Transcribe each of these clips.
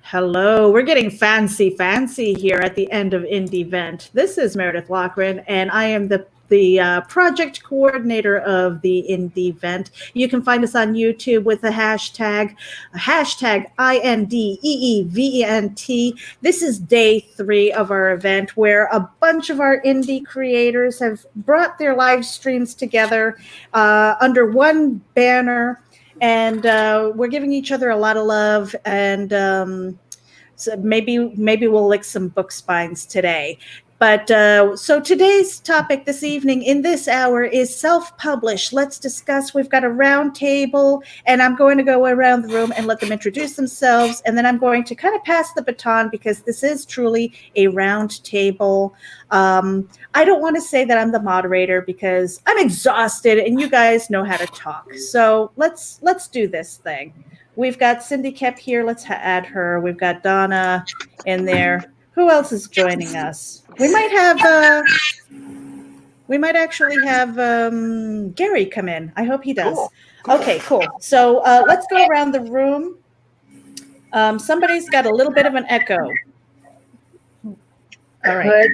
Hello, we're getting fancy here at the end of Indie-Vent. This is Meredith Loughran, and I am the project coordinator of the Indie-Vent. You can find us on YouTube with the hashtag INDEEVENT. This is day 3 of our event, where a bunch of our indie creators have brought their live streams together under one banner. And we're giving each other a lot of love, and so maybe we'll lick some book spines today. But so today's topic this evening in this hour is self-publish. Let's discuss. We've got a round table, and I'm going to go around the room and let them introduce themselves, and then I'm going to kind of pass the baton because this is truly a round table. I don't want to say that I'm the moderator because I'm exhausted, and you guys know how to talk. So let's do this thing. We've got Cindy Koepp here. Let's add her. We've got Donna in there. Who else is joining us? We might actually have Gary come in. I hope he does. Cool. Okay, cool. So let's go around the room. Somebody's got a little bit of an echo. All right. Could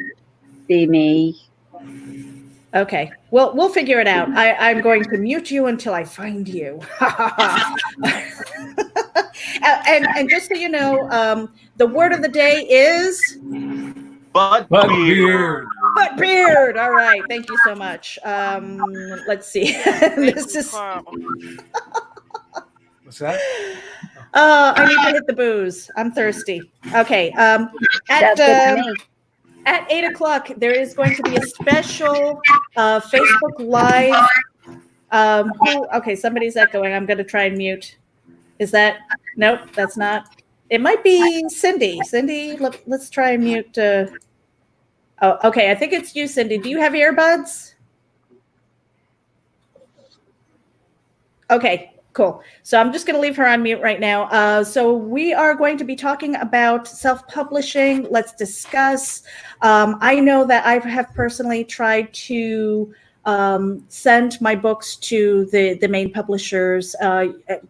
be me. Okay. Well, we'll figure it out. I'm going to mute you until I find you. And just so you know, the word of the day is butt beard. Butt beard. All right. Thank you so much. Let's see. This is. What's that? I need to hit the booze. I'm thirsty. Okay. At 8 o'clock, there is going to be a special Facebook Live. Okay, somebody's echoing. I'm going to try and mute. Is that? Nope, that's not. It might be Cindy. Cindy, let's try and mute. Oh, okay. I think it's you, Cindy. Do you have earbuds? Okay. Cool. So I'm just going to leave her on mute right now. So we are going to be talking about self-publishing. Let's discuss. I know that I have personally tried to send my books to the main publishers,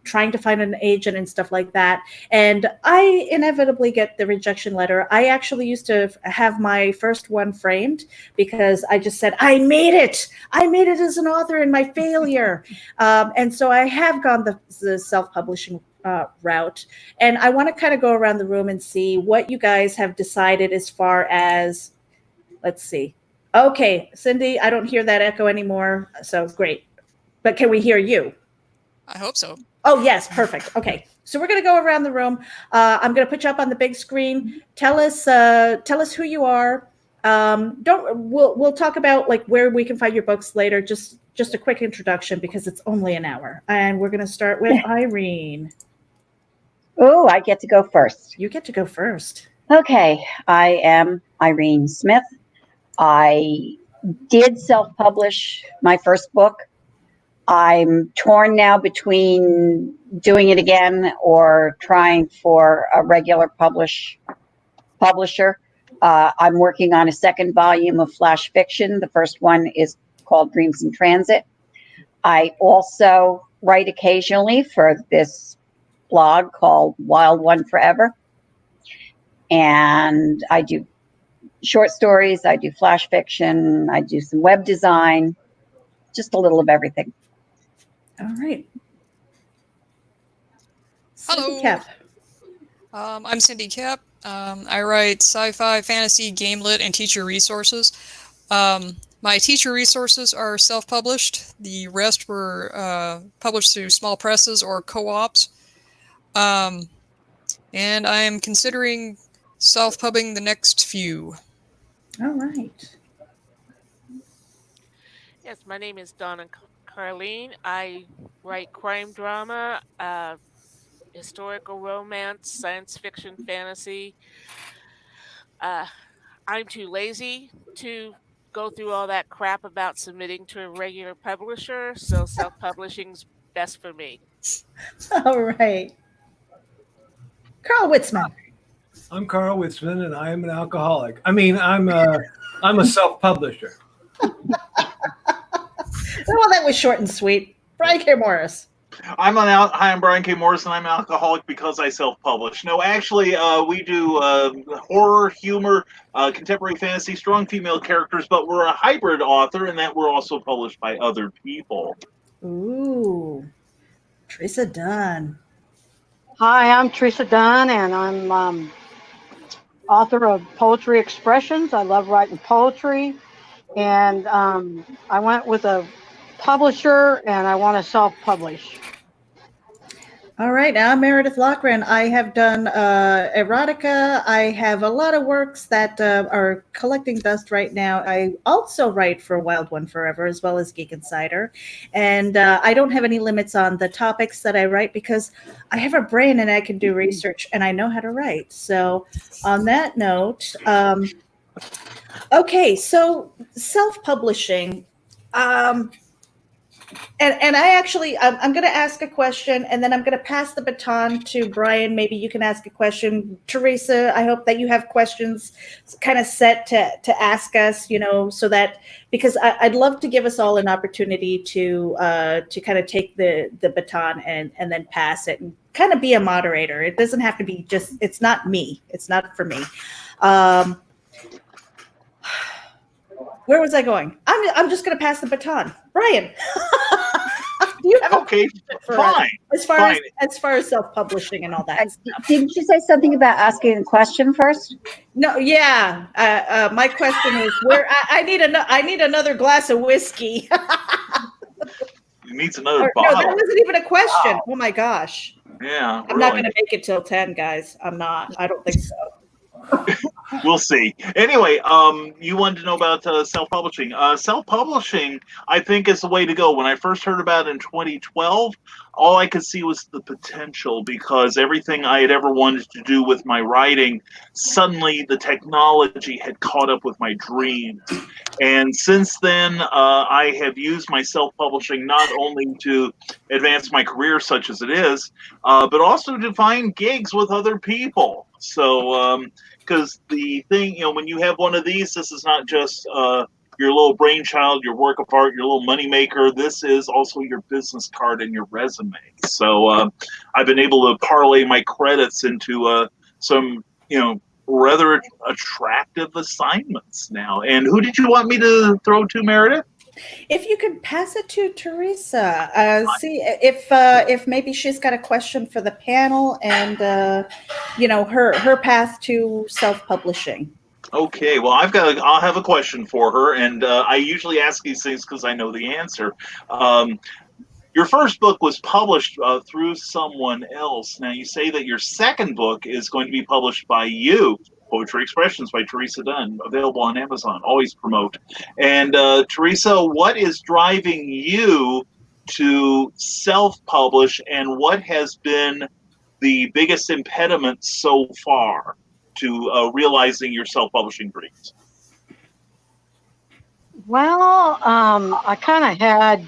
trying to find an agent and stuff like that. And I inevitably get the rejection letter. I actually used to have my first one framed because I just said, I made it as an author in my failure. And so I have gone the self-publishing route. And I want to kind of go around the room and see what you guys have decided as far as, let's see. Okay, Cindy, I don't hear that echo anymore, so great. But can we hear you? I hope so. Oh, yes, perfect. Okay, so we're going to go around the room. I'm going to put you up on the big screen. Tell us who you are. We'll talk about like where we can find your books later. Just a quick introduction because it's only an hour, and we're going to start with Irene. Oh, I get to go first. You get to go first. Okay, I am Irene Smith. I did self-publish my first book. I'm torn now between doing it again or trying for a regular publisher. I'm working on a second volume of flash fiction. The first one is called Dreams in Transit. I also write occasionally for this blog called Wild One Forever. And I do short stories, I do flash fiction, I do some web design, just a little of everything. All right. Hello. Cindy Koepp. I'm Cindy Koepp. I write sci-fi, fantasy, game lit, and teacher resources. My teacher resources are self-published. The rest were published through small presses or co-ops. And I'm considering self-pubbing the next few. All right. Yes, my name is Donna Carlene. I write crime drama, historical romance, science fiction, fantasy. I'm too lazy to go through all that crap about submitting to a regular publisher, so self-publishing's best for me. All right. Karl Witsman. I'm Karl Witsman, and I am an alcoholic. I mean, I'm a self-publisher. Well, that was short and sweet. Brian K. Morris. Hi, I'm Brian K. Morrison. I'm an alcoholic because I self-publish. No, actually, we do horror, humor, contemporary fantasy, strong female characters, but we're a hybrid author in that we're also published by other people. Ooh, Teresa Dunn. Hi, I'm Teresa Dunn, and I'm author of Poetry Expressions. I love writing poetry, and I went with a publisher, and I want to self-publish. All right, I'm Meredith Loughran. I have done erotica. I have a lot of works that are collecting dust right now. I also write for Wild One Forever as well as Geek Insider. And I don't have any limits on the topics that I write because I have a brain and I can do research and I know how to write. So on that note, okay, so self-publishing. And I actually, I'm going to ask a question and then I'm going to pass the baton to Brian. Maybe you can ask a question. Teresa, I hope that you have questions kind of set to ask us, so that, because I'd love to give us all an opportunity to kind of take the baton and then pass it and kind of be a moderator. It doesn't have to be just, it's not me. It's not for me. Where was I going? I'm just going to pass the baton. Brian, do you have Okay, fine. as far as self-publishing and all that stuff? Didn't you say something about asking a question first? No, yeah. My question is where I need another glass of whiskey. It needs another No, bottle. that wasn't even a question. Oh my gosh. Yeah, I'm not going to make it till 10, guys. I'm not. I don't think so. We'll see. Anyway, you wanted to know about self-publishing. Self-publishing, I think, is the way to go. When I first heard about it in 2012, all I could see was the potential, because everything I had ever wanted to do with my writing, suddenly the technology had caught up with my dreams. And since then, I have used my self-publishing not only to advance my career, such as it is, but also to find gigs with other people. So, because the thing, when you have one of these, this is not just your little brainchild, your work of art, your little moneymaker. This is also your business card and your resume. So I've been able to parlay my credits into some, rather attractive assignments now. And who did you want me to throw to, Meredith? If you could pass it to Teresa, see if maybe she's got a question for the panel and her path to self-publishing. Okay, well, I'll have a question for her, and I usually ask these things because I know the answer. Your first book was published through someone else. Now, you say that your second book is going to be published by you, Poetry Expressions by Teresa Dunn, available on Amazon. Always promote. And Teresa, what is driving you to self-publish, and what has been the biggest impediment so far to realizing your self-publishing dreams? Well, I kind of had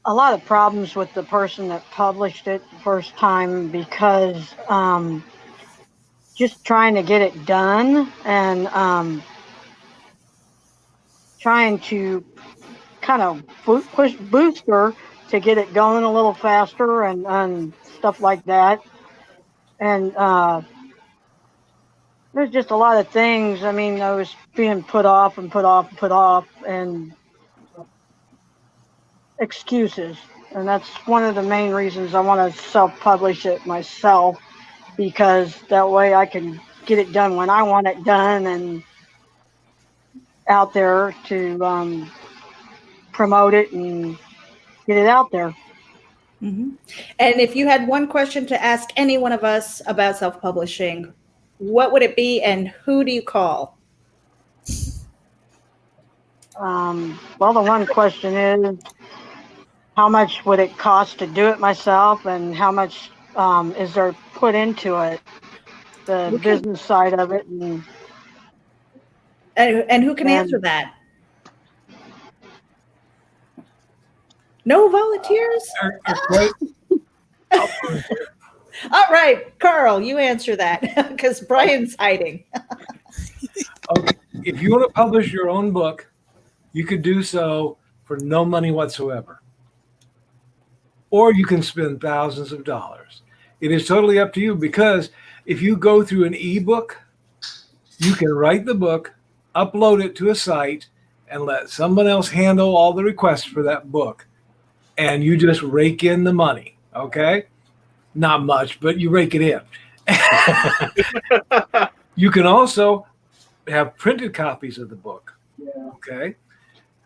a lot of problems with the person that published it the first time because just trying to get it done and trying to kind of push booster to get it going a little faster and stuff like that. And there's just a lot of things. I mean, I was being put off and excuses. And that's one of the main reasons I want to self-publish it myself, because that way I can get it done when I want it done and out there to promote it and get it out there. Mm-hmm. And if you had one question to ask any one of us about self-publishing, what would it be and who do you call? Well, the one question is, how much would it cost to do it myself, and how much is there put into it, the business side of it, and who can answer that? No volunteers? All right, Carl, you answer that because Brian's hiding. Okay. If you want to publish your own book, you could do so for no money whatsoever. or you can spend thousands of dollars. It is totally up to you, because if you go through an ebook, you can write the book, upload it to a site, and let someone else handle all the requests for that book. And you just rake in the money, okay? Not much, but you rake it in. You can also have printed copies of the book, okay?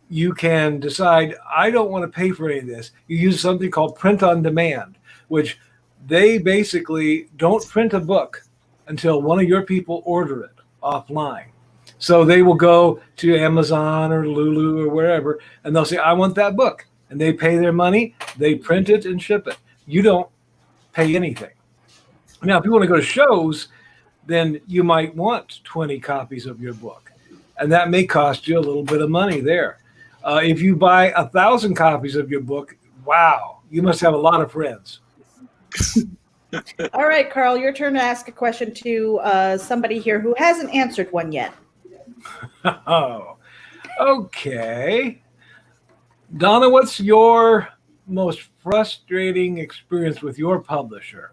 You can decide, I don't want to pay for any of this. You use something called print on demand, which they basically don't print a book until one of your people order it offline. So they will go to Amazon or Lulu or wherever, and they'll say, I want that book. And they pay their money, they print it and ship it. You don't pay anything. Now, if you want to go to shows, then you might want 20 copies of your book. And that may cost you a little bit of money there. If you buy 1,000 copies of your book, wow, you must have a lot of friends. All right, Karl, your turn to ask a question to somebody here who hasn't answered one yet. Oh, okay. Donna, what's your most frustrating experience with your publisher?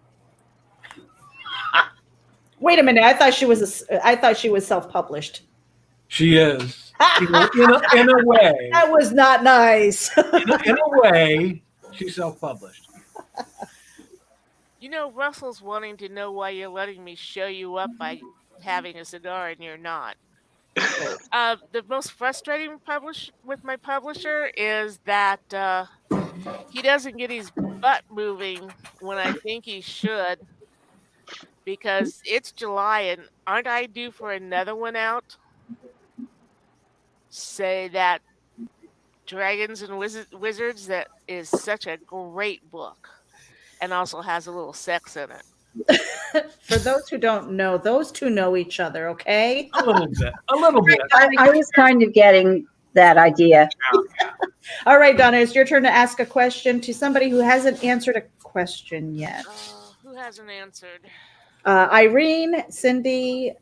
Wait a minute, I thought she was self-published. She is, in a way. That was not nice. In a way, she's self-published. You know, Russell's wanting to know why you're letting me show you up by having a cigar and you're not. The most frustrating with my publisher is that he doesn't get his butt moving when I think he should, because it's July and aren't I due for another one out? Say that Dragons and Wizards, that is such a great book and also has a little sex in it. For those who don't know, those two know each other, okay? A little bit. I was kind of getting that idea. All right, Donna, it's your turn to ask a question to somebody who hasn't answered a question yet. Who hasn't answered? Irene, Cindy,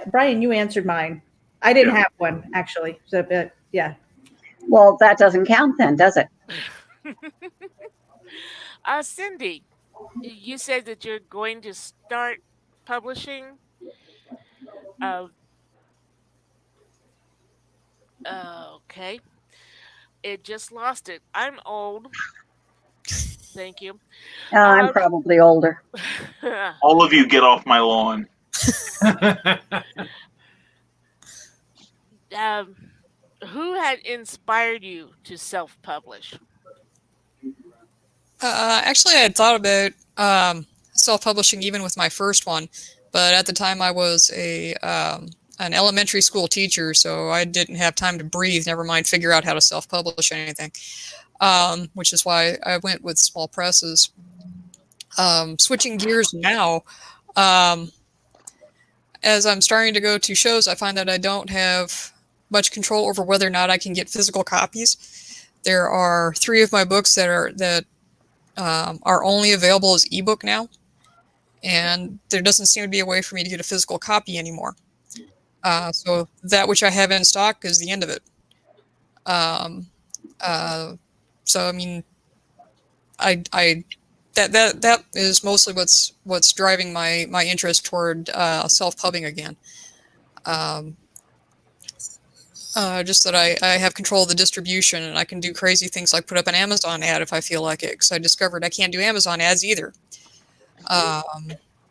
Brian, you answered mine. I didn't have one, actually. So, yeah. Well, that doesn't count then, does it? Cindy, you said that you're going to start publishing. Okay. It just lost it. I'm old. Thank you. I'm probably older. All of you get off my lawn. Who had inspired you to self-publish? Actually, I had thought about self-publishing even with my first one, but at the time I was an elementary school teacher, so I didn't have time to breathe, never mind figure out how to self-publish anything, which is why I went with small presses. Switching gears now, as I'm starting to go to shows, I find that I don't have much control over whether or not I can get physical copies. There are 3 of my books that are only available as ebook now, and there doesn't seem to be a way for me to get a physical copy anymore. So that which I have in stock is the end of it. So I mean, that is mostly what's driving my interest toward self-pubbing again. Just that I have control of the distribution, and I can do crazy things like put up an Amazon ad if I feel like it, because I discovered I can't do Amazon ads either,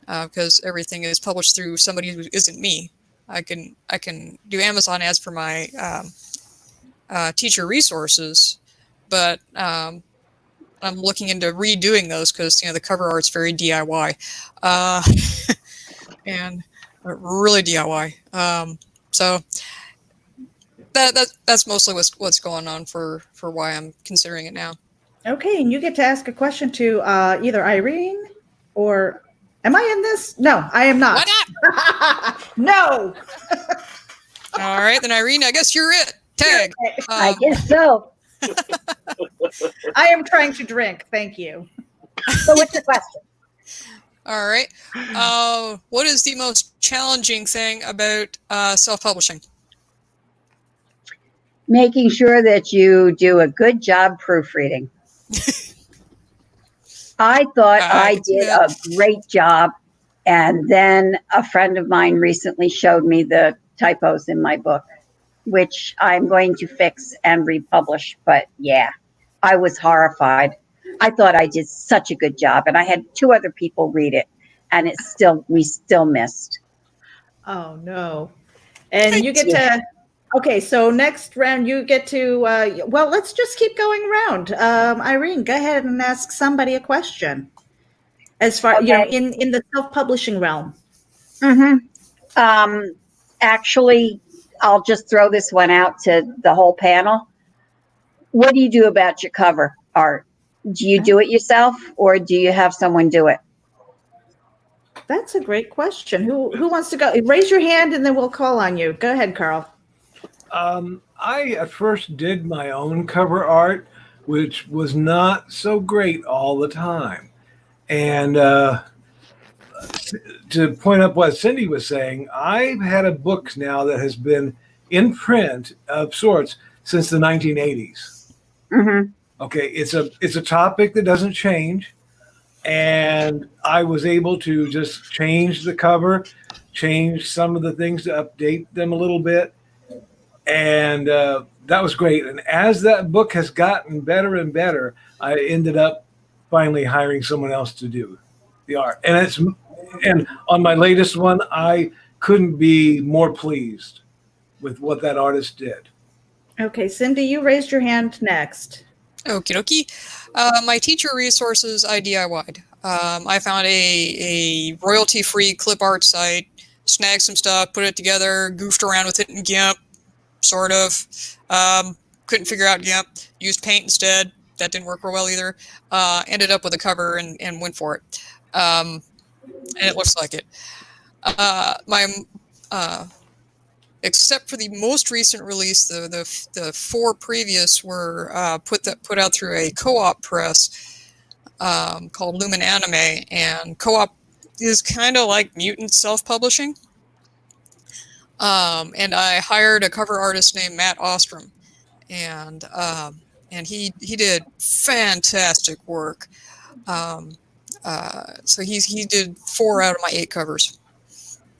because everything is published through somebody who isn't me. I can do Amazon ads for my teacher resources, but I'm looking into redoing those because the cover art's very DIY, and really DIY. So that's mostly what's going on for why I'm considering it now. Okay, and you get to ask a question to either Irene or, am I in this? No, I am not. Why not? No. All right, then Irene, I guess you're it. Tag. I guess so. I am trying to drink. Thank you. So what's your question? All right. What is the most challenging thing about self-publishing? Making sure that you do a good job proofreading. I thought I I can see did that. a great job. And then a friend of mine recently showed me the typos in my book, which I'm going to fix and republish. But yeah, I was horrified. I thought I did such a good job. And I had 2 other people read it. And we still missed. Oh no. And you Thanks. get to, okay, so next round you get to, well, let's just keep going around. Irene, go ahead and ask somebody a question. As far, Okay. in the self-publishing realm. Mm-hmm. Actually, I'll just throw this one out to the whole panel. What do you do about your cover art? Do you do it yourself or do you have someone do it? That's a great question. Who wants to go? Raise your hand and then we'll call on you. Go ahead, Karl. I at first did my own cover art, which was not so great all the time. And to point up what Cindy was saying, I've had a book now that has been in print of sorts since the 1980s. Mm-hmm. Okay, it's a topic that doesn't change, and I was able to just change the cover, change some of the things to update them a little bit, and that was great. And as that book has gotten better and better, I ended up finally hiring someone else to do the art. And on my latest one, I couldn't be more pleased with what that artist did. Okay, Cindy, you raised your hand next. Okie dokie. My teacher resources I DIY'd. I found a royalty-free clip art site, snagged some stuff, put it together, goofed around with it in GIMP, sort of. Couldn't figure out GIMP, used Paint instead. That didn't work real well either. Ended up with a cover and went for it. And it looks like it. Except for the most recent release, the 4 previous were put out through a co-op press called Lumen Anime, and co-op is kind of like mutant self-publishing. And I hired a cover artist named Matt Ostrom, and he did fantastic work. So he did 4 out of my 8 covers.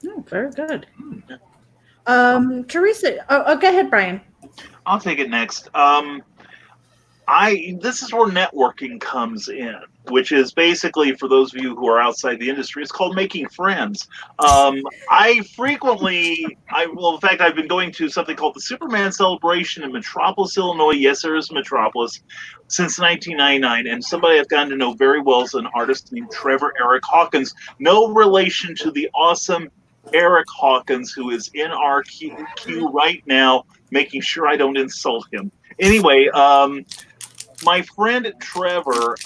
Oh, very good. Teresa, go ahead, Brian. I'll take it next. This is where networking comes in, which is basically, for those of you who are outside the industry, it's called making friends. In fact, I've been going to something called the Superman Celebration in Metropolis, Illinois. Yes, there is Metropolis, since 1999. And somebody I've gotten to know very well is an artist named Trevor Eric Hawkins. No relation to the awesome Eric Hawkins, who is in our queue right now, making sure I don't insult him. Anyway, my friend Trevor,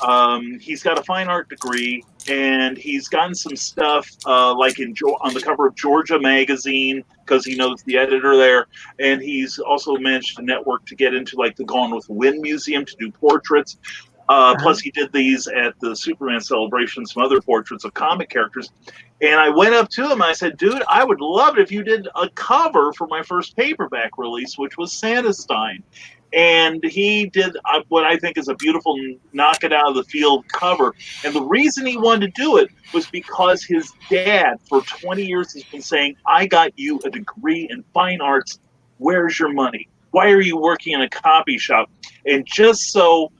he's got a fine art degree, and he's gotten some stuff like on the cover of Georgia magazine, because he knows the editor there, and he's also managed to network to get into like the Gone with the Wind Museum to do portraits. Plus, he did these at the Superman Celebration, some other portraits of comic characters. And I went up to him and I said, dude, I would love it if you did a cover for my first paperback release, which was Santastein. And he did what I think is a beautiful knock it out of the field cover. And the reason he wanted to do it was because his dad, for 20 years, has been saying, I got you a degree in fine arts. Where's your money? Why are you working in a copy shop? And just so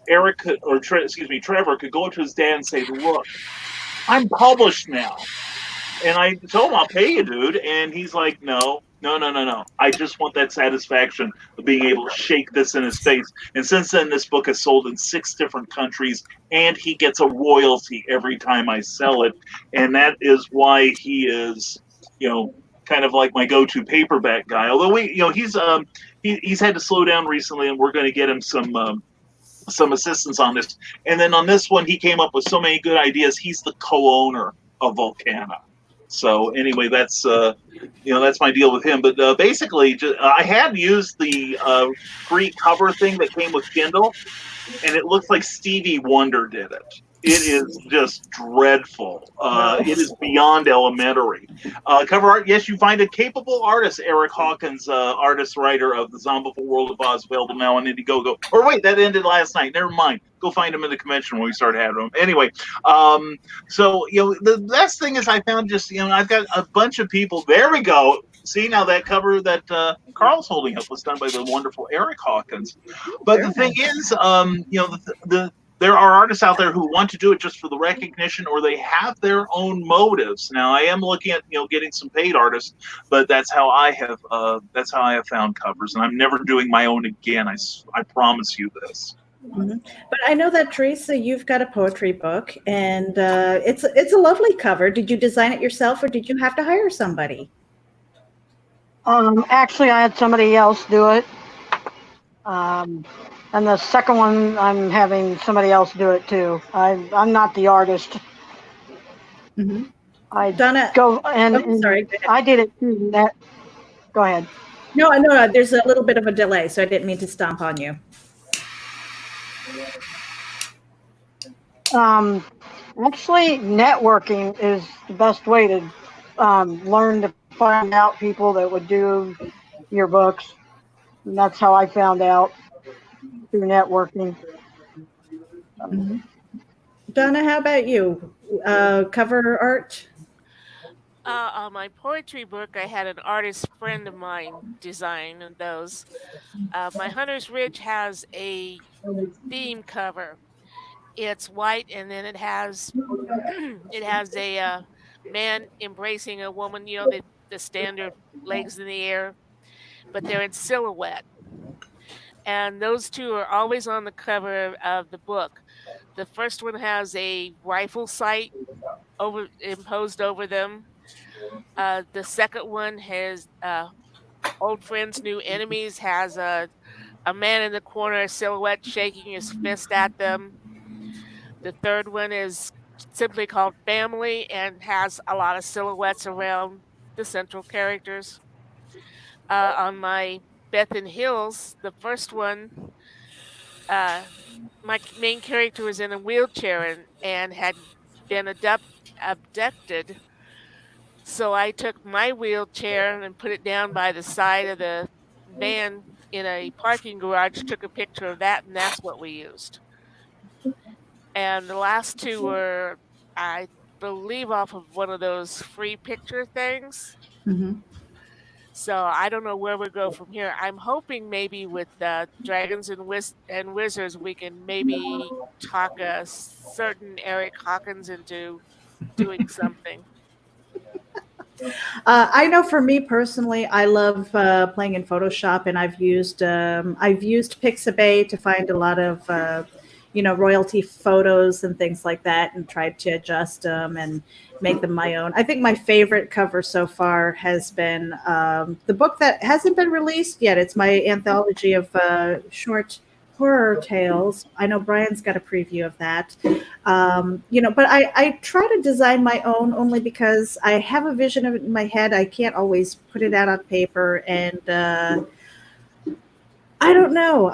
Trevor could go up to his dad and say, look, I'm published now. And I told him, I'll pay you, dude. And he's like, no. I just want that satisfaction of being able to shake this in his face. And since then, this book has sold in 6 different countries, and he gets a royalty every time I sell it. And that is why he is, kind of like my go-to paperback guy. Although he's had to slow down recently, and we're going to get him some assistance on this. And then on this one, he came up with so many good ideas. He's the co-owner of Volcana. So anyway, that's my deal with him. But basically, I had used the free cover thing that came with Kindle, and it looks like Stevie Wonder did it. It is just dreadful. It is beyond elementary. Cover art, yes, you find a capable artist. Eric Hawkins, artist writer of the Zombieful World of Oz, available now on Indiegogo. Or wait, that ended last night. Never mind. Go find him in the convention when we start having them. Anyway, so the best thing is I found just I've got a bunch of people. There we go. See, now that cover that Carl's holding up was done by the wonderful Eric Hawkins. But the thing is, there are artists out there who want to do it just for the recognition, or they have their own motives. Now, I am looking at getting some paid artists, but that's how I have found covers, and I'm never doing my own again. I promise you this. Mm-hmm. But I know that Teresa, you've got a poetry book, and it's a lovely cover. Did you design it yourself, or did you have to hire somebody? Actually, I had somebody else do it. And the second one, I'm having somebody else do it too. I'm not the artist. Mm-hmm. Donna, go and, oh, sorry. I did it too. Go ahead. No, there's a little bit of a delay, so I didn't mean to stomp on you. Actually, networking is the best way to learn to find out people that would do your books. And that's how I found out, through networking. Mm-hmm. Donna, how about you? Cover art? On my poetry book, I had an artist friend of mine design those. My Hunter's Ridge has a theme cover. It's white, and then it has a man embracing a woman. The standard legs in the air, but they're in silhouette. And those two are always on the cover of the book. The first one has a rifle sight imposed over them. The second one has old friends, new enemies. Has a man in the corner, a silhouette, shaking his fist at them. The third one is simply called Family and has a lot of silhouettes around the central characters. On my Beth and Hills, the first one, my main character was in a wheelchair and had been abducted. So I took my wheelchair and put it down by the side of the van in a parking garage, took a picture of that, and that's what we used. And the last two were, I believe, off of one of those free picture things. Mm-hmm. So I don't know where we go from here. I'm hoping maybe with Dragons and Wizards, we can maybe talk a certain Eric Hawkins into doing something. I know for me personally, I love playing in Photoshop, and I've used Pixabay to find a lot of royalty photos and things like that, and tried to adjust them and make them my own. I think my favorite cover so far has been the book that hasn't been released yet. It's my anthology of short horror tales. I know Brian's got a preview of that. But I try to design my own only because I have a vision of it in my head. I can't always put it out on paper, and I don't know.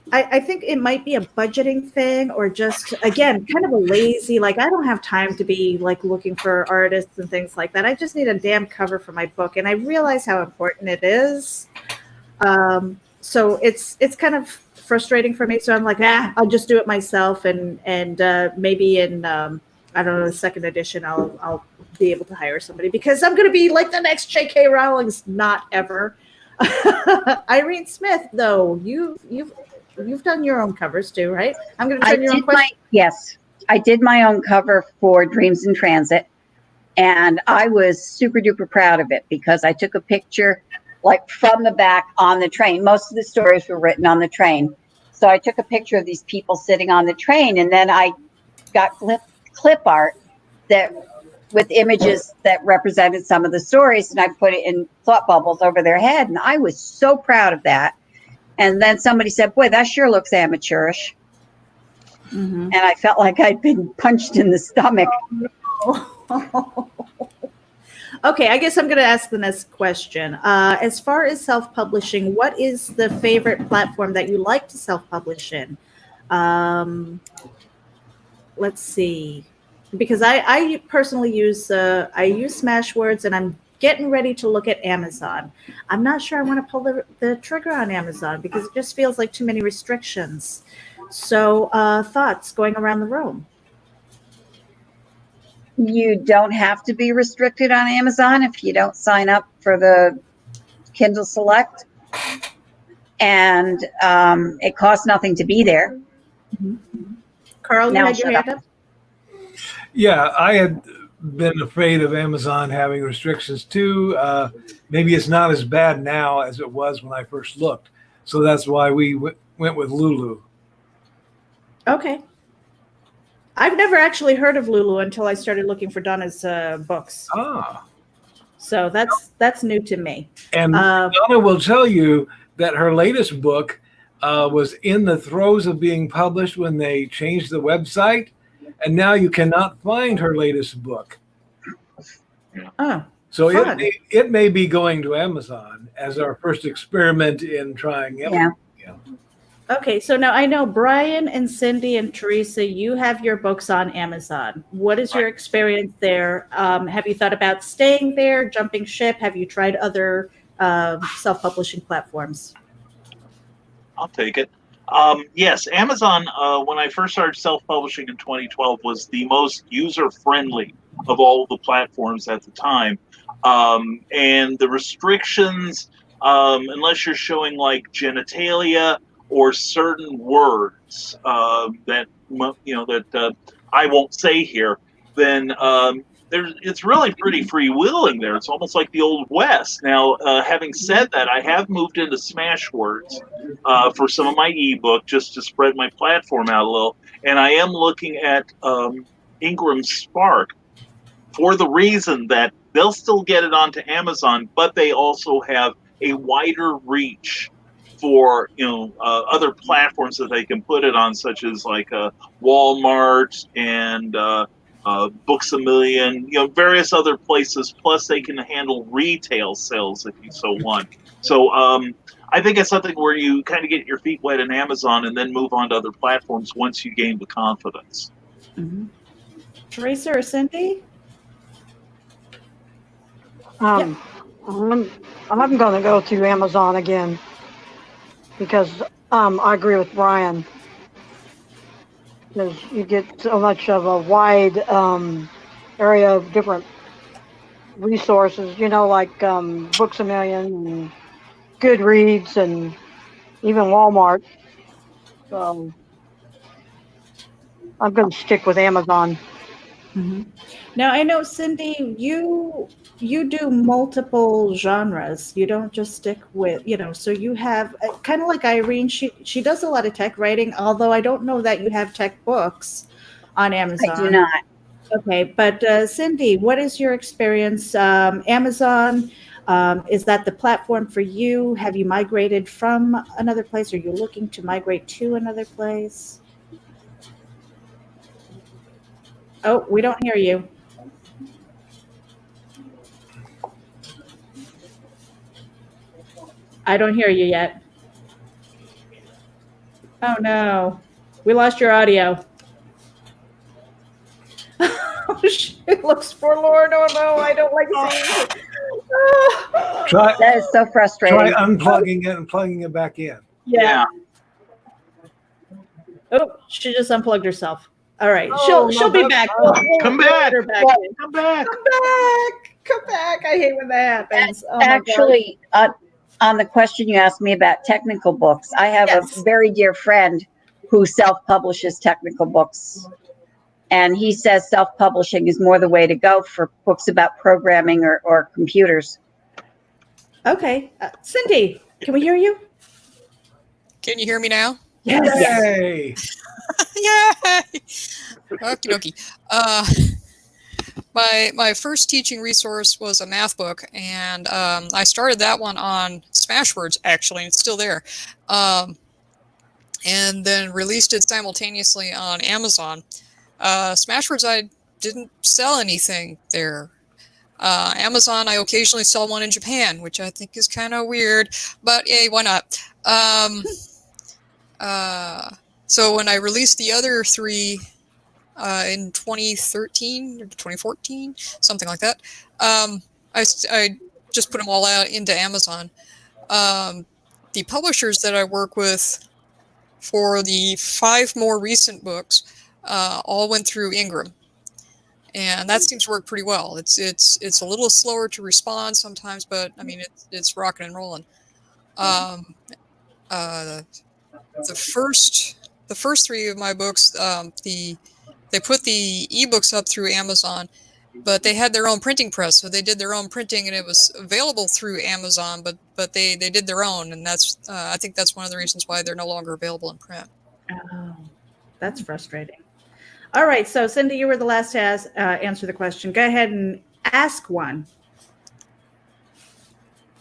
I think it might be a budgeting thing, or just, again, kind of a lazy, I don't have time to be looking for artists and things like that. I just need a damn cover for my book. And I realize how important it is. So it's kind of frustrating for me. So I'm like, I'll just do it myself. And maybe in, I don't know, the second edition, I'll be able to hire somebody, because I'm going to be like the next J.K. Rowling's not ever. Irene Smith, though, You've done your own covers too, right? I'm going to turn your own question. Yes, I did my own cover for Dreams in Transit, and I was super duper proud of it because I took a picture from the back on the train. Most of the stories were written on the train. So I took a picture of these people sitting on the train, and then I got clip art with images that represented some of the stories, and I put it in thought bubbles over their head, and I was so proud of that. And then somebody said, boy, that sure looks amateurish. Mm-hmm. And I felt like I'd been punched in the stomach. Oh. Okay, I guess I'm going to ask the next question. As far as self-publishing, what is the favorite platform that you like to self-publish in? let's see, because I personally use I use Smashwords, and I'm getting ready to look at Amazon. I'm not sure I want to pull the trigger on Amazon because it just feels like too many restrictions. So thoughts going around the room. You don't have to be restricted on Amazon if you don't sign up for the Kindle Select. And it costs nothing to be there. Karl, you Now had your shut hand up. up? Yeah, I had been afraid of Amazon having restrictions too. Maybe it's not as bad now as it was when I first looked. So that's why we went with Lulu. Okay. I've never actually heard of Lulu until I started looking for Donna's books. Ah. So that's new to me. And Donna will tell you that her latest book was in the throes of being published when they changed the website. And now you cannot find her latest book. Oh, So fun. it may be going to Amazon as our first experiment in trying it. Yeah. Okay, so now I know Brian and Cindy and Teresa, you have your books on Amazon. What is your experience there? Have you thought about staying there, jumping ship? Have you tried other self-publishing platforms? I'll take it. Yes, Amazon, when I first started self-publishing in 2012, was the most user-friendly of all the platforms at the time. And the restrictions, unless you're showing like genitalia or certain words that I won't say here, then it's really pretty freewheeling there. It's almost like the Old West. Now, having said that, I have moved into Smashwords for some of my ebook just to spread my platform out a little. And I am looking at Ingram Spark for the reason that they'll still get it onto Amazon, but they also have a wider reach for other platforms that they can put it on, such as like Walmart and Books A Million, various other places. Plus, they can handle retail sales if you so want. So I think it's something where you kind of get your feet wet in Amazon and then move on to other platforms once you gain the confidence. Mm-hmm. Teresa or Cindy? I'm going to go to Amazon again because I agree with Brian. Because you get so much of a wide area of different resources, like Books A Million and Goodreads and even Walmart. So I'm going to stick with Amazon. Mm-hmm. Now I know, Cindy, you do multiple genres. You don't just stick with, so you have kind of like Irene. She does a lot of tech writing, although I don't know that you have tech books on Amazon. I do not. Okay, but Cindy, what is your experience? Amazon, is that the platform for you? Have you migrated from another place? Are you looking to migrate to another place? Oh, we don't hear you. I don't hear you yet. Oh no, we lost your audio. Oh, it looks forlorn. Oh no, I don't like seeing it. That is so frustrating. Try unplugging it and plugging it back in. Yeah. Oh, she just unplugged herself. All right, she'll be back. We'll Come back. her back. Come back. Come back. I hate when that happens. Oh, Actually, on the question you asked me about technical books, I have a very dear friend who self-publishes technical books. And he says self-publishing is more the way to go for books about programming or computers. Okay. Cindy, can we hear you? Can you hear me now? Yes. Yay! Yay! Okie dokie. My first teaching resource was a math book, and I started that one on Smashwords, actually, and it's still there. And then released it simultaneously on Amazon. Smashwords, I didn't sell anything there. Amazon, I occasionally sell one in Japan, which I think is kind of weird, but hey, why not? So when I released the other three in 2013 or 2014, something like that. I just put them all out into Amazon. The publishers that I work with for the 5 more recent books all went through Ingram, and that seems to work pretty well. It's a little slower to respond sometimes, but I mean it's rocking and rolling. The first 3 of my books, they put the ebooks up through Amazon, but they had their own printing press, so they did their own printing, and it was available through Amazon, but they did their own, and that's I think that's one of the reasons why they're no longer available in print. Oh, that's frustrating. All right, so Cindy, you were the last to answer the question. Go ahead and ask one.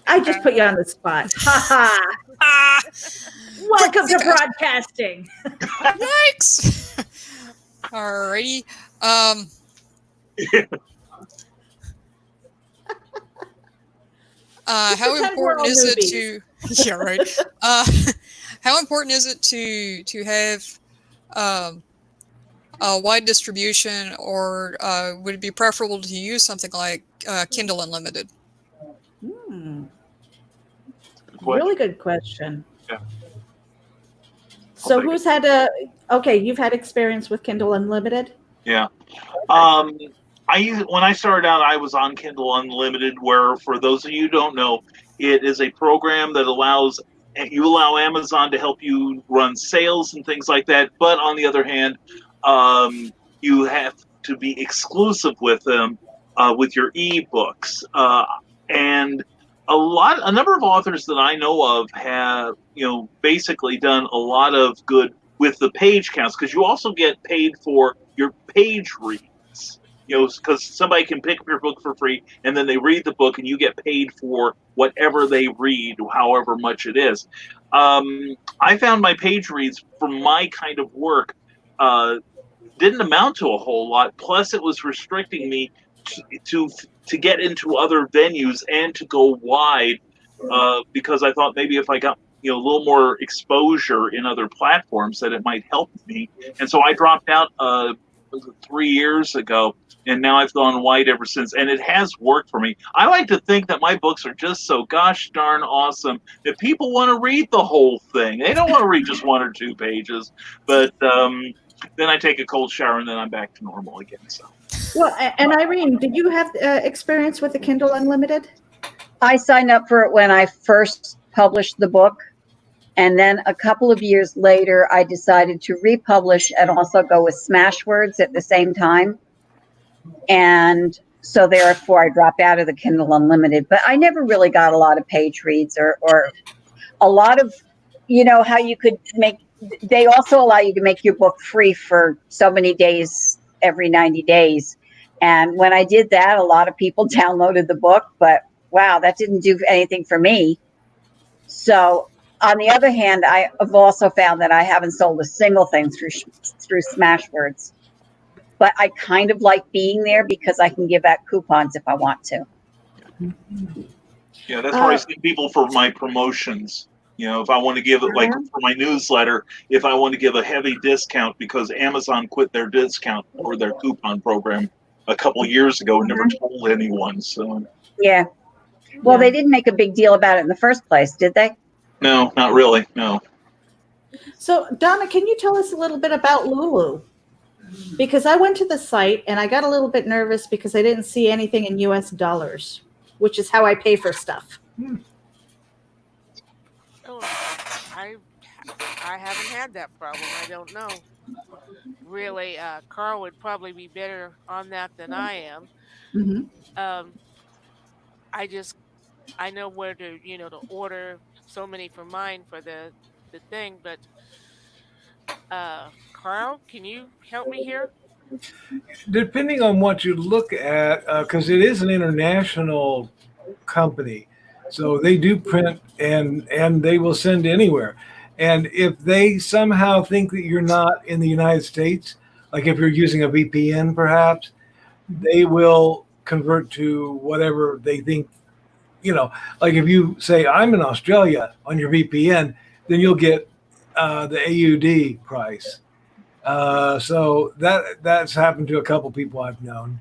I just put you on the spot. Ha ha. Welcome to broadcasting. Yikes! Alrighty. How important is it to? Yeah, right. How important is it to have a wide distribution, or would it be preferable to use something like Kindle Unlimited? Really good question. Yeah. So who's had you've had experience with Kindle Unlimited? Yeah. When I started out, I was on Kindle Unlimited, where, for those of you who don't know, it is a program that allow Amazon to help you run sales and things like that. But on the other hand, you have to be exclusive with them with your ebooks. And a number of authors that I know of have, basically done a lot of good with the page counts, because you also get paid for your page reads. Because somebody can pick up your book for free, and then they read the book, and you get paid for whatever they read, however much it is. I found my page reads from my kind of work didn't amount to a whole lot. Plus, it was restricting me to get into other venues and to go wide, because I thought maybe if I got a little more exposure in other platforms, that it might help me. And so I dropped out 3 years ago, and now I've gone wide ever since, and it has worked for me. I like to think that my books are just so gosh darn awesome that people want to read the whole thing. They don't want to read just 1 or 2 pages, but then I take a cold shower, and then I'm back to normal again. So. Well, and Irene, did you have experience with the Kindle Unlimited? I signed up for it when I first published the book. And then a couple of years later, I decided to republish and also go with Smashwords at the same time. And so therefore, I dropped out of the Kindle Unlimited. But I never really got a lot of page reads or a lot of, how you could they also allow you to make your book free for so many days every 90 days. And when I did that, a lot of people downloaded the book, but wow, that didn't do anything for me. So on the other hand, I have also found that I haven't sold a single thing through Smashwords, but I kind of like being there because I can give out coupons if I want to. Yeah, that's where I see people for my promotions. If I want to give it, like for my newsletter, if I want to give a heavy discount, because Amazon quit their discount or their coupon program a couple of years ago and never told anyone. So yeah, well, they didn't make a big deal about it in the first place, did they? No, not really. No. So Donna, can you tell us a little bit about Lulu? Because I went to the site and I got a little bit nervous because I didn't see anything in US dollars, which is how I pay for stuff. Oh, I haven't had that problem. I don't know. Really, Karl would probably be better on that than I am. Mm-hmm. I know where to to order so many for mine for the thing, but Karl, can you help me here? Depending on what you look at, because it is an international company, so they do print and they will send anywhere. And if they somehow think that you're not in the United States, like if you're using a VPN perhaps, they will convert to whatever they think, like if you say I'm in Australia on your VPN, then you'll get the AUD price. So that's happened to a couple people I've known.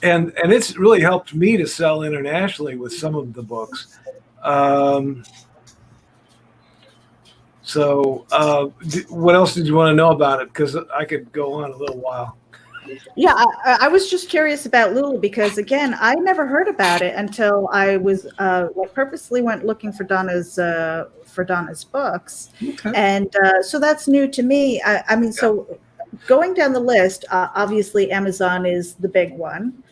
And it's really helped me to sell internationally with some of the books. What else did you want to know about it? Because I could go on a little while. Yeah, I was just curious about Lulu because, again, I never heard about it until I was purposely went looking for Donna's books, Okay. and so that's new to me. I mean, so going down the list, obviously Amazon is the big one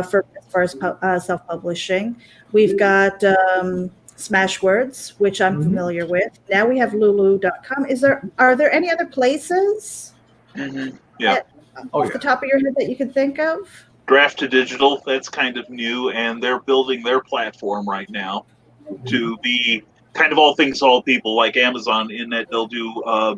for as far as self-publishing. We've got Smashwords, which I'm familiar with. Now we have Lulu.com. Are there any other places? Yeah. Off the top of your head that you could think of? Draft to Digital, that's kind of new, and they're building their platform right now to be kind of all things to all people, like Amazon, in that they'll do. I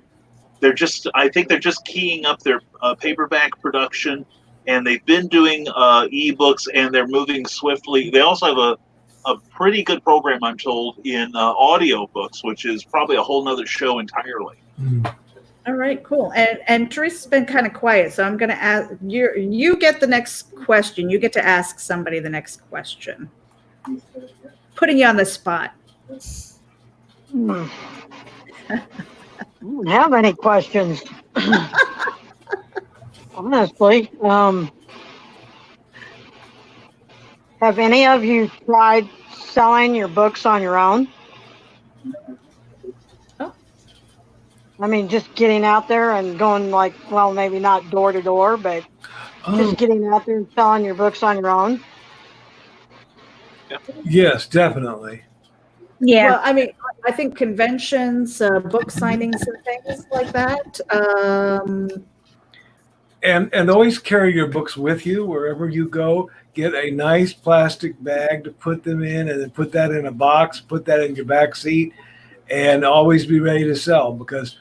think they're just keying up their paperback production, and they've been doing ebooks, and they're moving swiftly. They also have a pretty good program, I'm told, in audio books, which is probably a whole nother show entirely. All right, cool. And Teresa's been kind of quiet, so I'm going to ask you get the next question. You get to ask somebody the next question. Putting you on the spot. I don't have any questions. Honestly, have any of you tried selling your books on your own? I mean, just getting out there and going maybe not door to door, but just getting out there and selling your books on your own. Yes, definitely. Yeah. Well, I mean, I think conventions, book signings, and things like that. And always carry your books with you wherever you go. Get a nice plastic bag to put them in, and then put that in a box. Put that in your back seat, and always be ready to sell, because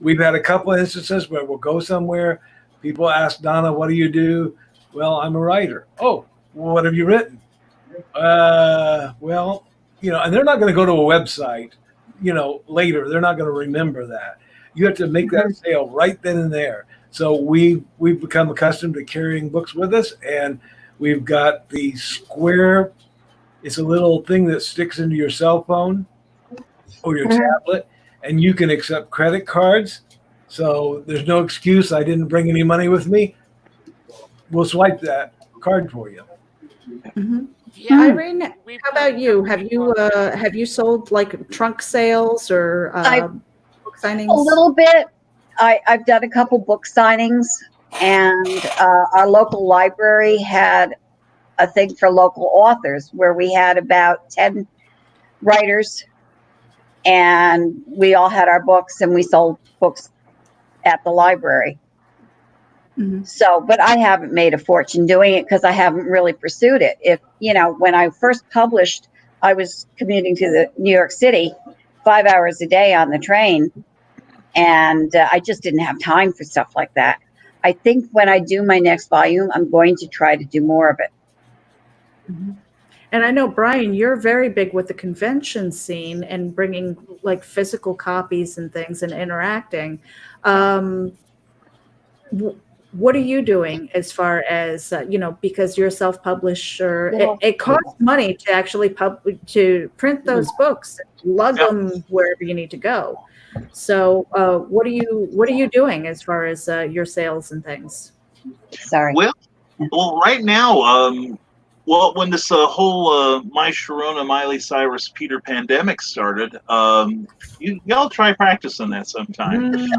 we've had a couple of instances where we'll go somewhere. People ask Donna, "What do you do?" Well, I'm a writer. Oh, well, what have you written? Well, and they're not going to go to a website, later. They're not going to remember that. You have to make that sale right then and there. So we've become accustomed to carrying books with us, and we've got the square. It's a little thing that sticks into your cell phone or your tablet, and you can accept credit cards. So there's no excuse. I didn't bring any money with me. We'll swipe that card for you. Yeah, Irene, how about you? Have you sold trunk sales or book signings? A little bit. I've done a couple book signings, and our local library had a thing for local authors where we had about 10 writers, and we all had our books, and we sold books at the library. So, but I haven't made a fortune doing it because I haven't really pursued it. When I first published, I was commuting to New York City 5 hours a day on the train, and I just didn't have time for stuff like that. I think when I do my next volume, I'm going to try to do more of it. And I know, Brian, you're very big with the convention scene and bringing physical copies and things and interacting. What are you doing as far as, because you're a self-publisher, it costs money to actually to print those books, lug them wherever you need to go. So what are you doing as far as your sales and things? Sorry. Well, right now, when this whole My Sharona, Miley Cyrus, Peter pandemic started, y'all try practicing that sometime.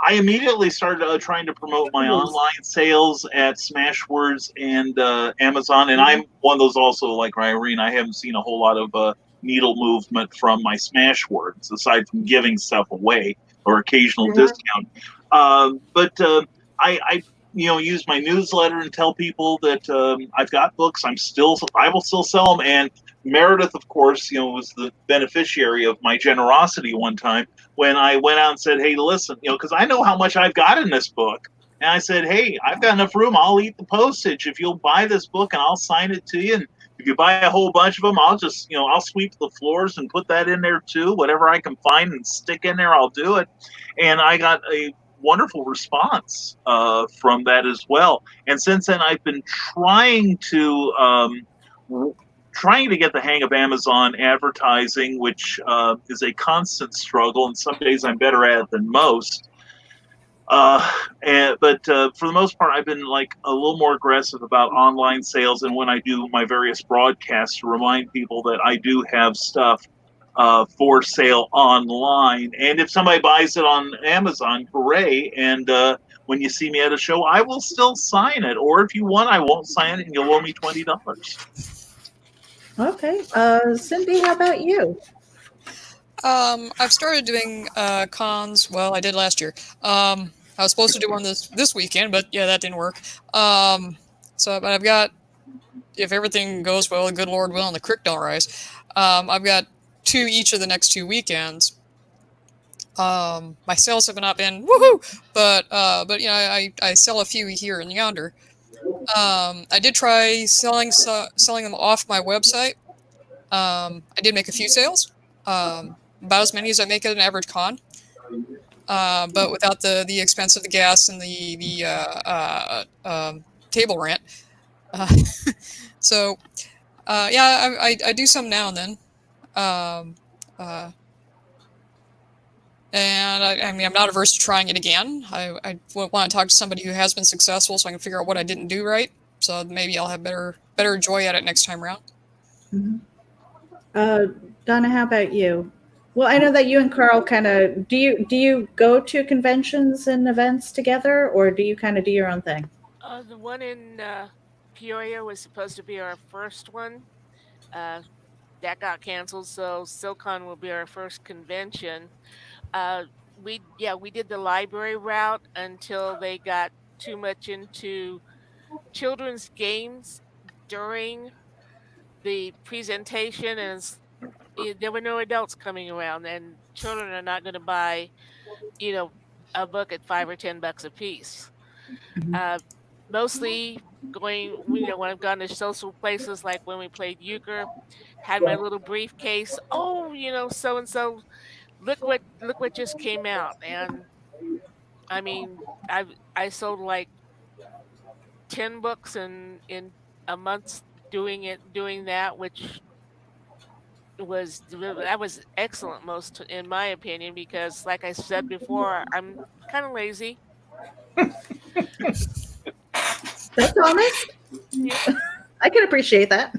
I immediately started trying to promote my online sales at Smashwords and Amazon, and I'm one of those also, like Irene. I haven't seen a whole lot of needle movement from my Smashwords, aside from giving stuff away or occasional discount. But I use my newsletter and tell people that I've got books. I will still sell them. And Meredith, of course, was the beneficiary of my generosity one time when I went out and said, "Hey, listen, because I know how much I've got in this book." And I said, "Hey, I've got enough room. I'll eat the postage if you'll buy this book, and I'll sign it to you. And if If you buy a whole bunch of them, I'll just, I'll sweep the floors and put that in there too. Whatever I can find and stick in there, I'll do it. And I got a wonderful response from that as well. And since then, I've been trying to get the hang of Amazon advertising, which is a constant struggle. And some days I'm better at it than most. But for the most part, I've been like a little more aggressive about online sales, and when I do my various broadcasts to remind people that I do have stuff for sale online. And if somebody buys it on Amazon, hooray! And when you see me at a show, I will still sign it. Or if you want, I won't sign it, and you'll owe me $20. Okay, Cindy, how about you? I've started doing cons. Well, I did last year. I was supposed to do one this weekend, but yeah, that didn't work. But I've got, if everything goes well, good Lord willing, and the creek don't rise, I've got 2 each of the next 2 weekends. My sales have not been woohoo, but I sell a few here and yonder. I did try selling them off my website. I did make a few sales. About as many as I make at an average con, but without the expense of the gas and the table rent. I do some now and then, and I'm not averse to trying it again. I want to talk to somebody who has been successful so I can figure out what I didn't do right. So maybe I'll have better joy at it next time around. Mm-hmm. Donna, how about you? Well, I know that you and Karl kind of, do you go to conventions and events together, or do you kind of do your own thing? The one in Peoria was supposed to be our first one. That got canceled, so SilCon will be our first convention. We did the library route until they got too much into children's games during the presentation, and there were no adults coming around, and children are not going to buy, a book at $5 or $10 a piece. Mhm. Mostly going, when I've gone to social places, like when we played euchre, had my little briefcase. Oh, so and so, look what just came out, and I mean, I sold like 10 books in a month doing that, which that was excellent, most in my opinion, because like I said before, I'm kind of lazy. That's honest. Yeah. I can appreciate that.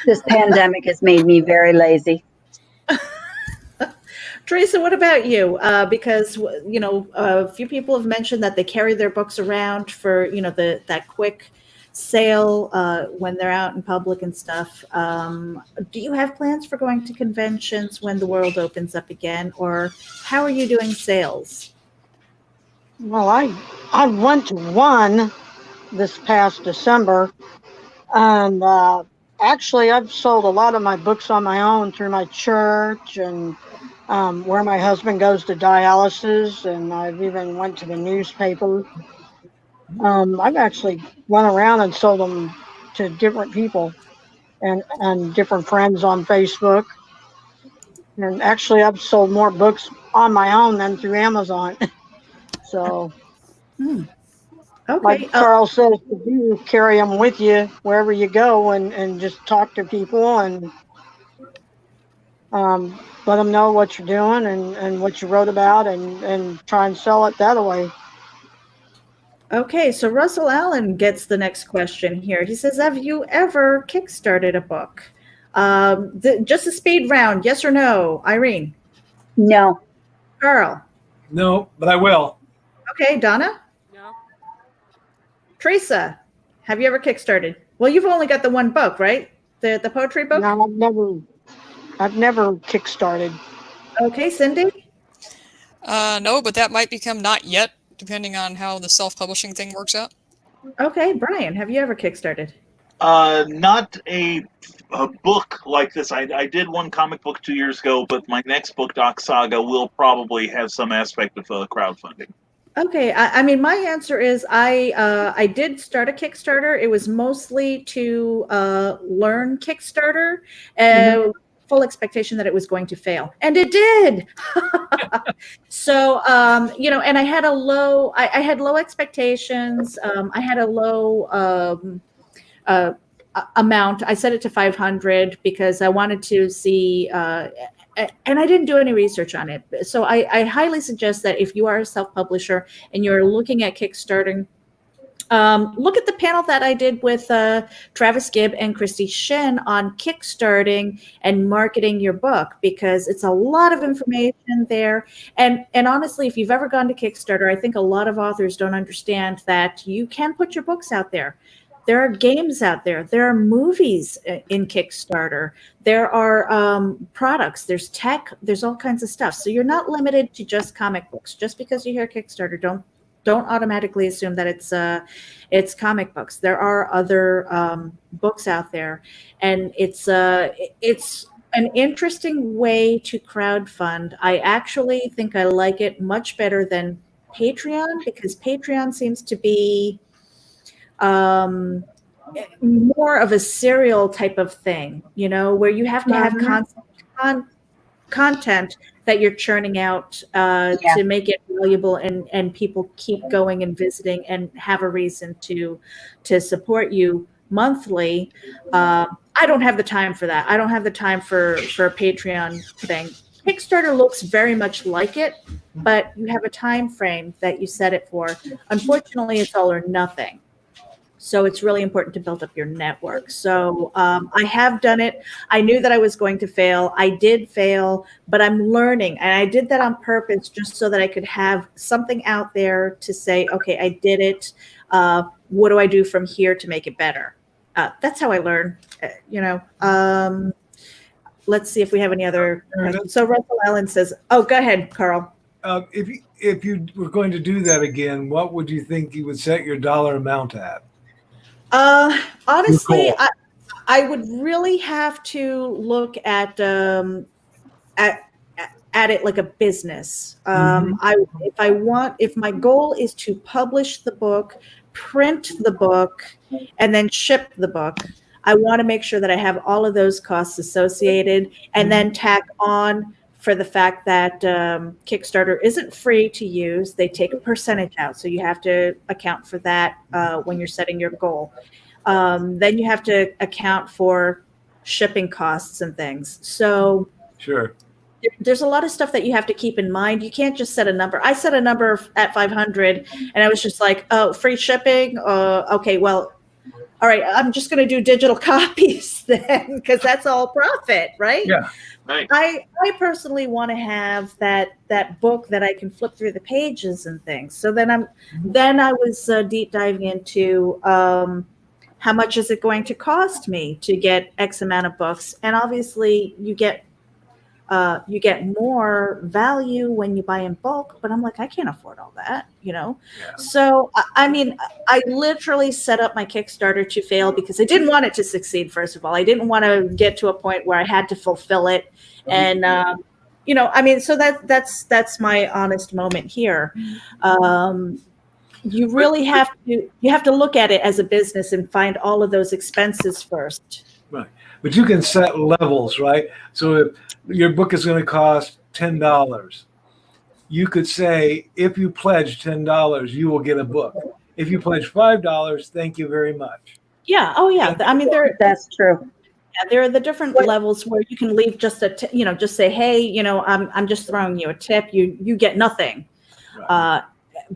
This pandemic has made me very lazy. Teresa, what about you? Because a few people have mentioned that they carry their books around for that quick sale when they're out in public and stuff. Do you have plans for going to conventions when the world opens up again, or how are you doing sales? Well, I went to one this past December, and actually I've sold a lot of my books on my own through my church and where my husband goes to dialysis, and I've even went to the newspaper. I've actually went around and sold them to different people and different friends on Facebook. And actually I've sold more books on my own than through Amazon. So Okay. like Karl says to do, carry them with you wherever you go and just talk to people and let them know what you're doing and what you wrote about and try and sell it that way. Okay, so Russell Allen gets the next question here. He says, have you ever kickstarted a book? Just a speed round, yes or no? Irene? No. Karl? No, but I will. Okay, Donna? No. Teresa, have you ever kickstarted? Well, you've only got the one book, right? The poetry book? No, I've never kickstarted. Okay, Cindy? No, but that might become not yet, depending on how the self-publishing thing works out. Okay, Brian, have you ever kickstarted? Not a book like this. I did one comic book 2 years ago, but my next book, Doc Saga, will probably have some aspect of crowdfunding. Okay, I mean, my answer is I did start a Kickstarter. It was mostly to learn Kickstarter, full expectation that it was going to fail, and it did. So and I had I had low expectations. I had a low amount. I set it to 500 because I wanted to see. And I didn't do any research on it. So I highly suggest that if you are a self-publisher and you're looking at Kickstarting, look at the panel that I did with Travis Gibb and Christy Shin on kickstarting and marketing your book, because it's a lot of information there. And honestly, if you've ever gone to Kickstarter, I think a lot of authors don't understand that you can put your books out there. There are games out there. There are movies in Kickstarter. There are products. There's tech. There's all kinds of stuff. So you're not limited to just comic books. Just because you hear Kickstarter, don't automatically assume that it's comic books. There are other books out there, and it's an interesting way to crowdfund. I actually think I like it much better than Patreon, because Patreon seems to be more of a serial type of thing, where you have to have content that you're churning out to make it valuable, and people keep going and visiting and have a reason to support you monthly. I don't have the time for that. I don't have the time for a Patreon thing. Kickstarter looks very much like it, but you have a time frame that you set it for. Unfortunately, it's all or nothing. So it's really important to build up your network. So I have done it. I knew that I was going to fail. I did fail, but I'm learning. And I did that on purpose just so that I could have something out there to say, okay, I did it. What do I do from here to make it better? That's how I learn, Let's see if we have any other questions. So Russell Allen says, oh, go ahead, Carl. If you were going to do that again, what would you think you would set your dollar amount at? Honestly, I would really have to look at it like a business. If my goal is to publish the book, print the book, and then ship the book, I want to make sure that I have all of those costs associated, and then tack on for the fact that Kickstarter isn't free to use. They take a percentage out. So you have to account for that when you're setting your goal. Then you have to account for shipping costs and things. So sure, there's a lot of stuff that you have to keep in mind. You can't just set a number. I set a number at 500 and I was just like, oh, free shipping. Okay, well, all right, I'm just going to do digital copies then, because that's all profit, right? Yeah. Right. I personally want to have that book that I can flip through the pages and things. So then I was deep diving into how much is it going to cost me to get X amount of books, and obviously you get more value when you buy in bulk. But I'm like, I can't afford all that, Yeah. So I mean, I literally set up my Kickstarter to fail because I didn't want it to succeed. First of all, I didn't want to get to a point where I had to fulfill it. And, I mean, so that's my honest moment here. You really have to look at it as a business and find all of those expenses first. Right. But you can set levels, right? So if your book is going to cost $10, you could say, if you pledge $10, you will get a book. If you pledge $5, thank you very much. Yeah. Oh, yeah. I mean, That's true. Yeah, there are the different levels where you can leave just just say, hey, I'm just throwing you a tip. You get nothing. Right.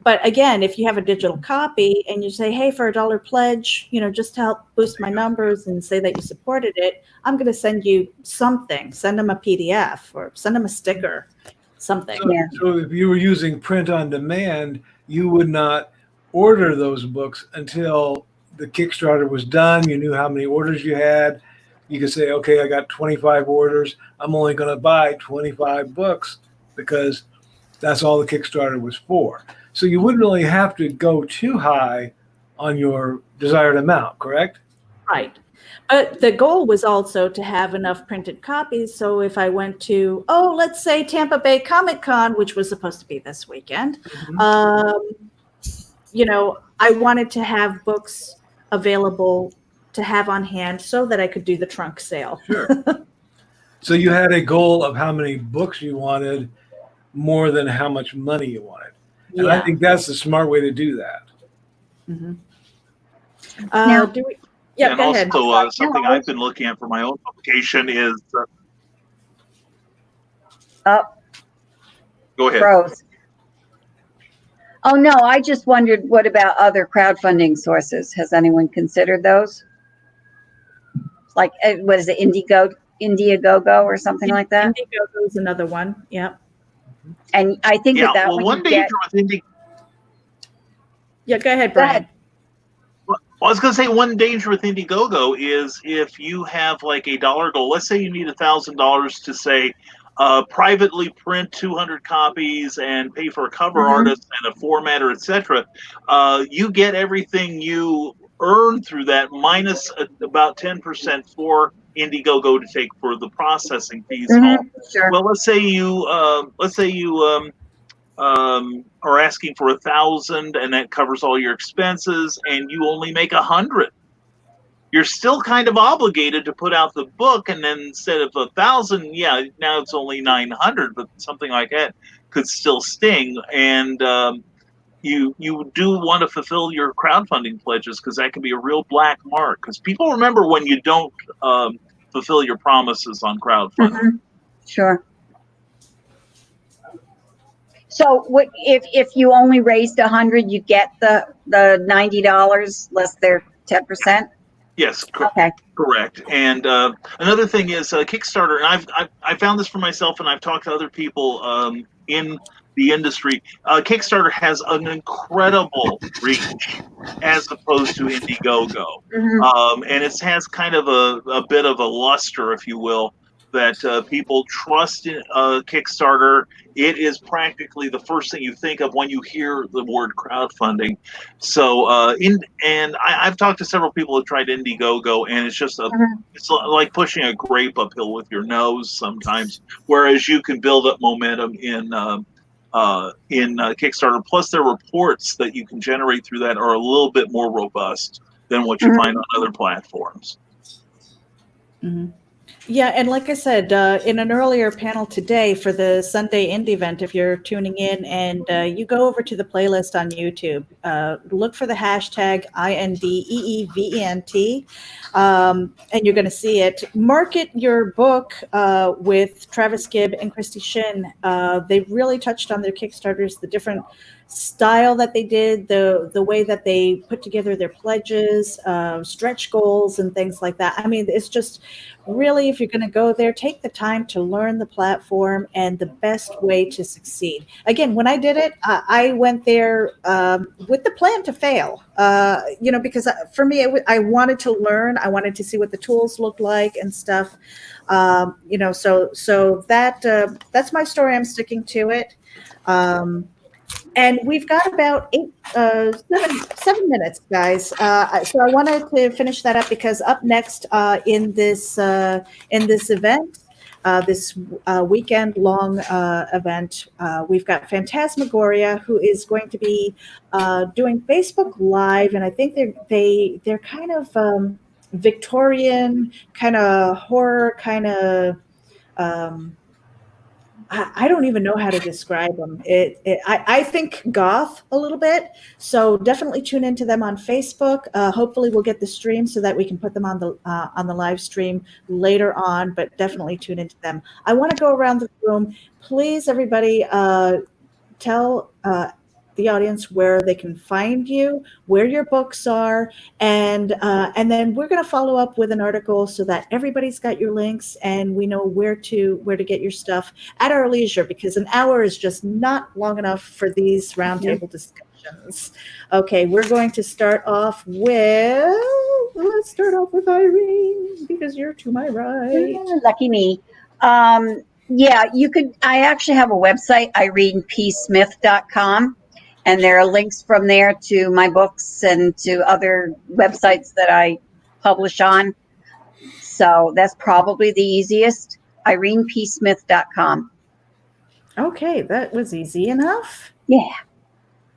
But again, if you have a digital copy and you say, hey, for $1 pledge, just to help boost my numbers and say that you supported it, I'm going to send you something. Send them a PDF or send them a sticker, something. So if you were using print on demand, you would not order those books until the Kickstarter was done. You knew how many orders you had. You could say, okay, I got 25 orders. I'm only going to buy 25 books because that's all the Kickstarter was for. So you wouldn't really have to go too high on your desired amount, correct? Right. But the goal was also to have enough printed copies. So if I went to, let's say Tampa Bay Comic Con, which was supposed to be this weekend, I wanted to have books available to have on hand so that I could do the trunk sale. Sure. So you had a goal of how many books you wanted more than how much money you wanted. And I think that's the smart way to do that. Mm-hmm. Now, go and ahead. also, something I've been looking at for my own publication is. Go ahead. Rose. Oh, no, I just wondered, what about other crowdfunding sources? Has anyone considered those? Like, what is it, Indiegogo or something like that? Indiegogo is another one. Yeah. And I think that one danger with Indiegogo. Yeah, go ahead, Brian. Well, I was going to say one danger with Indiegogo is if you have like a dollar goal. Let's say you need $1,000 to say privately print 200 copies and pay for a cover artist and a formatter, etc. You get everything you earn through that minus about 10% for Indiegogo to take for the processing fees home. Sure. Well, let's say you are asking for 1,000 and that covers all your expenses and you only make 100. You're still kind of obligated to put out the book, and then instead of 1,000, now it's only 900, but something like that could still sting. And you do want to fulfill your crowdfunding pledges because that can be a real black mark. Because people remember when you don't fulfill your promises on crowdfunding. Sure. So, what if you only raised 100, you get the $90 less their 10%? Yes, okay. Correct. And another thing is Kickstarter, and I've found this for myself, and I've talked to other people in the industry. Kickstarter has an incredible reach as opposed to Indiegogo, and it has kind of a bit of a luster, if you will, that people trust in Kickstarter. It is practically the first thing you think of when you hear the word crowdfunding. So, I've talked to several people who tried Indiegogo, and it's just it's like pushing a grape uphill with your nose sometimes. Whereas you can build up momentum in Kickstarter. Plus, their reports that you can generate through that are a little bit more robust than what you find on other platforms. Yeah, and like I said, in an earlier panel today for the Sunday Indie event, if you're tuning in and you go over to the playlist on YouTube, look for the hashtag INDEEVENT, and you're going to see it. Market your book with Travis Gibb and Christy Shin. They really touched on their Kickstarters, the different style that they did, the way that they put together their pledges, stretch goals, and things like that. I mean, it's just really, if you're going to go there, take the time to learn the platform and the best way to succeed. Again, when I did it, I went there with the plan to fail, because for me, I wanted to learn. I wanted to see what the tools looked like and stuff. So that's my story. I'm sticking to it. And we've got about 7 minutes, guys. So I wanted to finish that up because up next in this event, this weekend-long event, we've got Phantasmagoria, who is going to be doing Facebook Live, and I think they're kind of Victorian, kind of horror, kind of. I don't even know how to describe them. I think goth a little bit. So definitely tune into them on Facebook. Hopefully we'll get the stream so that we can put them on the live stream later on, but definitely tune into them. I want to go around the room. Please, everybody, tell the audience where they can find you, where your books are, and then we're going to follow up with an article so that everybody's got your links and we know where to get your stuff at our leisure, because an hour is just not long enough for these roundtable discussions. Okay, we're going to start off with Irene, because you're to my right. Lucky me. You could. I actually have a website, irenepsmith.com. And there are links from there to my books and to other websites that I publish on. So that's probably the easiest. IrenePsmith.com. Okay, that was easy enough. Yeah.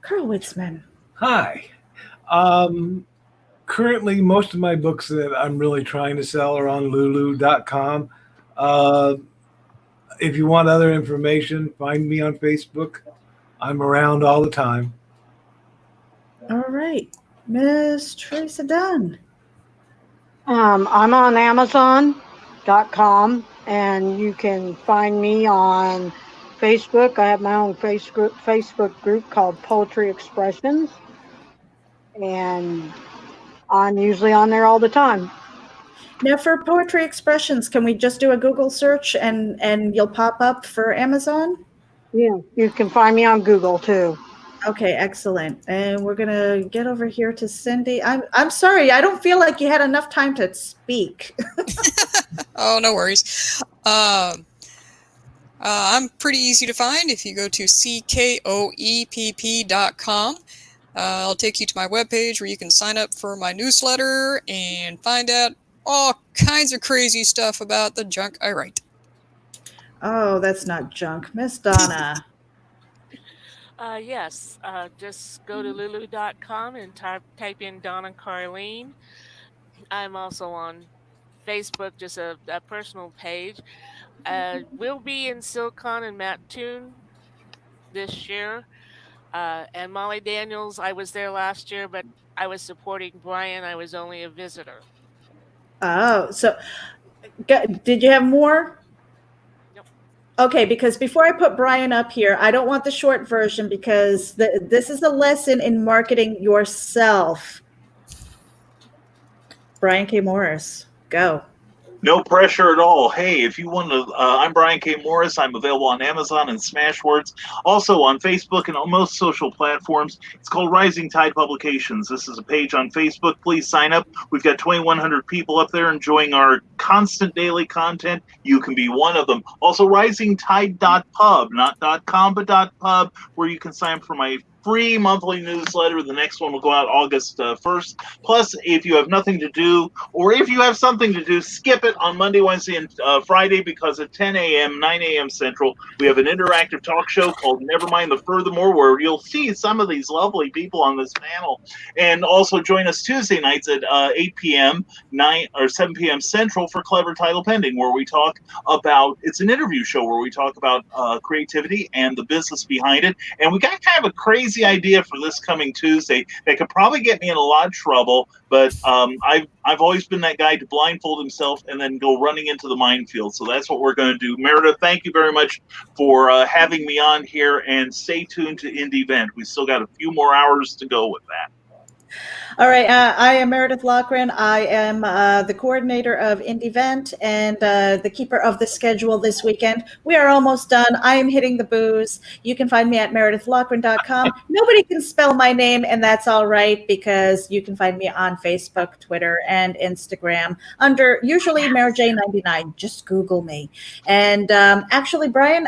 Karl Witsman. Hi. Currently, most of my books that I'm really trying to sell are on lulu.com. If you want other information, find me on Facebook. I'm around all the time. All right, Miss Teresa Dunn. I'm on Amazon.com, and you can find me on Facebook. I have my own Facebook group called Poetry Expressions, and I'm usually on there all the time. Now, for Poetry Expressions, can we just do a Google search and you'll pop up for Amazon? Yeah, you can find me on Google too. Okay, excellent. And we're gonna get over here to Cindy. I'm sorry, I don't feel like you had enough time to speak. Oh, no worries. I'm pretty easy to find. If you go to CKOEPP.com, I'll take you to my webpage where you can sign up for my newsletter and find out all kinds of crazy stuff about the junk I write. Oh, that's not junk. Miss Donna. Yes, just go to lulu.com and type in Donna Carlene. I'm also on Facebook, just a personal page. We'll be in Silicon and Mattoon this year. And Molly Daniels, I was there last year, but I was supporting Brian. I was only a visitor. Oh, so did you have more? Nope. Okay, because before I put Brian up here, I don't want the short version because this is a lesson in marketing yourself. Brian K. Morris, go. No pressure at all. Hey, if you want to, I'm Brian K. Morris. I'm available on Amazon and Smashwords, also on Facebook and on most social platforms. It's called Rising Tide Publications. This is a page on Facebook. Please sign up. We've got 2,100 people up there enjoying our constant daily content. You can be one of them. Also, risingtide.pub, not .com, but .pub, where you can sign up for my free monthly newsletter. The next one will go out August 1st. Plus, if you have nothing to do, or if you have something to do, skip it on Monday, Wednesday, and Friday, because at 10 a.m., 9 a.m. Central, we have an interactive talk show called Nevermind the Furthermore, where you'll see some of these lovely people on this panel. And also join us Tuesday nights at 8 p.m., 9 or 7 p.m. Central for Clever Title Pending, where we talk about, it's an interview show where we talk about creativity and the business behind it. And we got kind of a crazy idea for this coming Tuesday that could probably get me in a lot of trouble, but I've always been that guy to blindfold himself and then go running into the minefield. So that's what we're going to do. Meredith, thank you very much for having me on here, and stay tuned to Indie We still got a few more hours to go with that. All right, I am Meredith Loughran. I am the coordinator of Indie and the keeper of the schedule this weekend. We are almost done. I am hitting the booze. You can find me at meredithloughran.com. Nobody can spell my name, and that's all right, because you can find me on Facebook, Twitter, and Instagram under usually MaryJ99. Just Google me. And actually, Brian,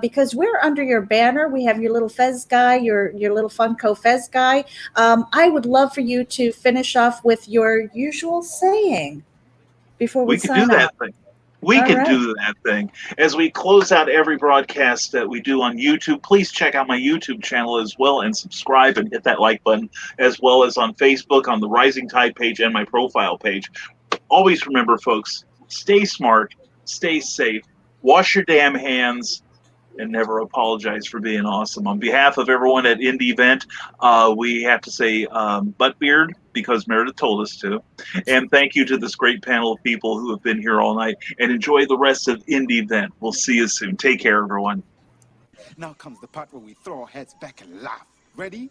because we're under your banner, we have your little Fez guy, your little Funko Fez guy. I would love for you to finish off with your usual saying before we sign off. We can do that thing. As we close out every broadcast that we do on YouTube, please check out my YouTube channel as well and subscribe and hit that like button, as well as on Facebook on the Rising Tide page and my profile page. Always remember, folks, stay smart, stay safe, wash your damn hands, and never apologize for being awesome. On behalf of everyone at Indie we have to say buttbeard, because Meredith told us to. And thank you to this great panel of people who have been here all night. And enjoy the rest of Indie We'll see you soon. Take care, everyone. Now comes the part where we throw our heads back and laugh. Ready?